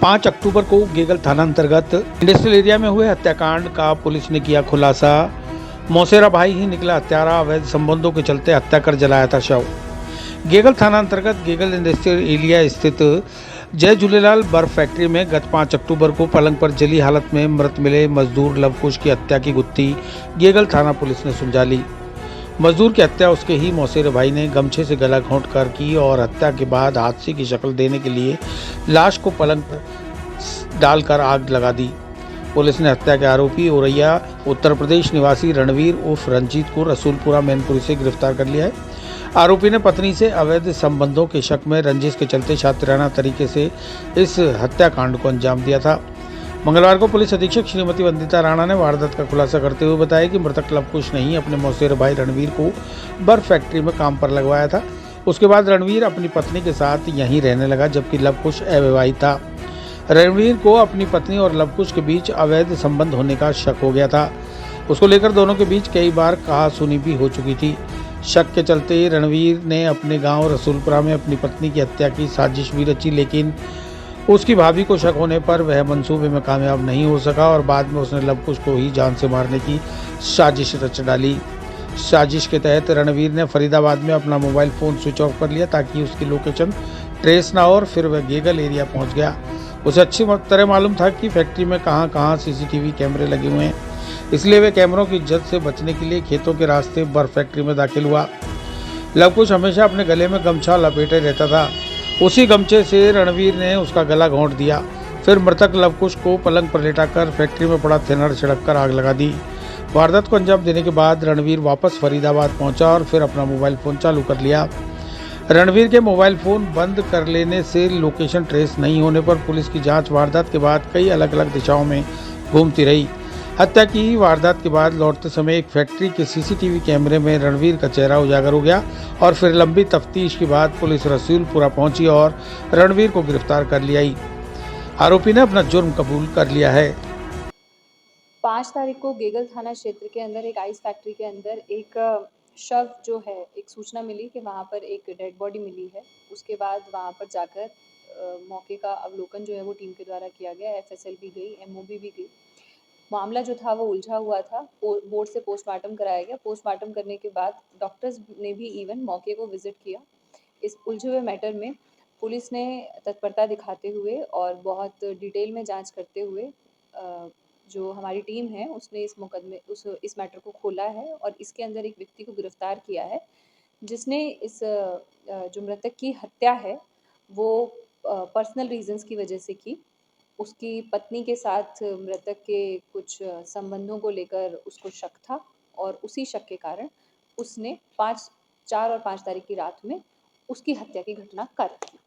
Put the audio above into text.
5 अक्टूबर को गेगल थाना अंतर्गत इंडस्ट्रियल एरिया में हुए हत्याकांड का पुलिस ने किया खुलासा। मौसेरा भाई ही निकला हत्यारा, अवैध संबंधों के चलते हत्या कर जलाया था शव। गेगल थाना अंतर्गत गेगल इंडस्ट्रियल एरिया स्थित जय झूलेलाल बर्फ फैक्ट्री में गत 5 अक्टूबर को पलंग पर जली हालत में मृत मिले मजदूर लवकुश की हत्या की गुत्थी गेगल थाना पुलिस ने सुलझा ली। मजदूर की हत्या उसके ही मौसेरे भाई ने गमछे से गला घोंट कर की और हत्या के बाद हादसे की शक्ल देने के लिए लाश को पलंग पर डालकर आग लगा दी। पुलिस ने हत्या के आरोपी औरैया उत्तर प्रदेश निवासी रणवीर उर्फ रंजीत को रसूलपुरा मैनपुरी से गिरफ्तार कर लिया है। आरोपी ने पत्नी से अवैध संबंधों के शक में रंजिश के चलते शातिराना तरीके से इस हत्याकांड को अंजाम दिया था। मंगलवार को पुलिस अधीक्षक श्रीमती वंदिता राणा ने वारदात का खुलासा करते हुए बताया कि मृतक लवकुश ने ही अपने मौसेरे भाई रणवीर को बर्फ फैक्ट्री में काम पर लगवाया था। उसके बाद रणवीर अपनी पत्नी के साथ यहीं रहने लगा, जबकि लवकुश अविवाहित था। रणवीर को अपनी पत्नी और लवकुश के बीच अवैध संबंध होने का शक हो गया था। उसको लेकर दोनों के बीच कई बार कहासुनी भी हो चुकी थी। शक के चलते रणवीर ने अपने गांव रसूलपुरा में अपनी पत्नी की हत्या की साजिश भी रची, लेकिन उसकी भाभी को शक होने पर वह मंसूबे में कामयाब नहीं हो सका और बाद में उसने लवकुश को ही जान से मारने की साजिश रच डाली। साजिश के तहत रणवीर ने फरीदाबाद में अपना मोबाइल फ़ोन स्विच ऑफ कर लिया ताकि उसकी लोकेशन ट्रेस ना हो और फिर वह गेगल एरिया पहुंच गया। उसे अच्छी तरह मालूम था कि फैक्ट्री में कहां कहां सीसीटीवी कैमरे लगे हुए हैं, इसलिए वे कैमरों की जद से बचने के लिए खेतों के रास्ते बर्फ फैक्ट्री में दाखिल हुआ। लवकुश हमेशा अपने गले में गमछा लपेटे रहता था। उसी गमछे से रणवीर ने उसका गला घोंट दिया। फिर मृतक लवकुश को पलंग पर लेटाकर फैक्ट्री में पड़ा थिनर छिड़ककर आग लगा दी। वारदात को अंजाम देने के बाद रणवीर वापस फरीदाबाद पहुंचा और फिर अपना मोबाइल फ़ोन चालू कर लिया। रणवीर के मोबाइल फ़ोन बंद कर लेने से लोकेशन ट्रेस नहीं होने पर पुलिस की जांच वारदात के बाद कई अलग अलग दिशाओं में घूमती रही। हत्या की वारदात के बाद लौटते समय एक फैक्ट्री के सीसीटीवी कैमरे में रणवीर का चेहरा उजागर हो गया और फिर लंबी तफ्तीश के बाद पुलिस रसूलपुरा पहुंची और रणवीर को गिरफ्तार कर लिया। आरोपी ने अपना जुर्म कबूल कर लिया है। 5 तारीख को गेगल थाना क्षेत्र के अंदर एक आइस फैक्ट्री के अंदर एक शव जो है, एक सूचना मिली कि वहाँ पर एक डेड बॉडी मिली है। उसके बाद वहाँ पर जाकर मौके का अवलोकन जो है वो टीम के द्वारा किया गया। एफएसएल भी गई, एमओबी भी गई। मामला जो था वो उलझा हुआ था। बोर्ड से पोस्टमार्टम कराया गया। पोस्टमार्टम करने के बाद डॉक्टर्स ने भी इवन मौके को विजिट किया। इस उलझे हुए मैटर में पुलिस ने तत्परता दिखाते हुए और बहुत डिटेल में जांच करते हुए जो हमारी टीम है उसने इस मैटर को खोला है और इसके अंदर एक व्यक्ति को गिरफ्तार किया है, जिसने जो मृतक की हत्या है वो पर्सनल रीजंस की वजह से की। उसकी पत्नी के साथ मृतक के कुछ संबंधों को लेकर उसको शक था और उसी शक के कारण उसने 4 और 5 तारीख की रात में उसकी हत्या की घटना कर दी।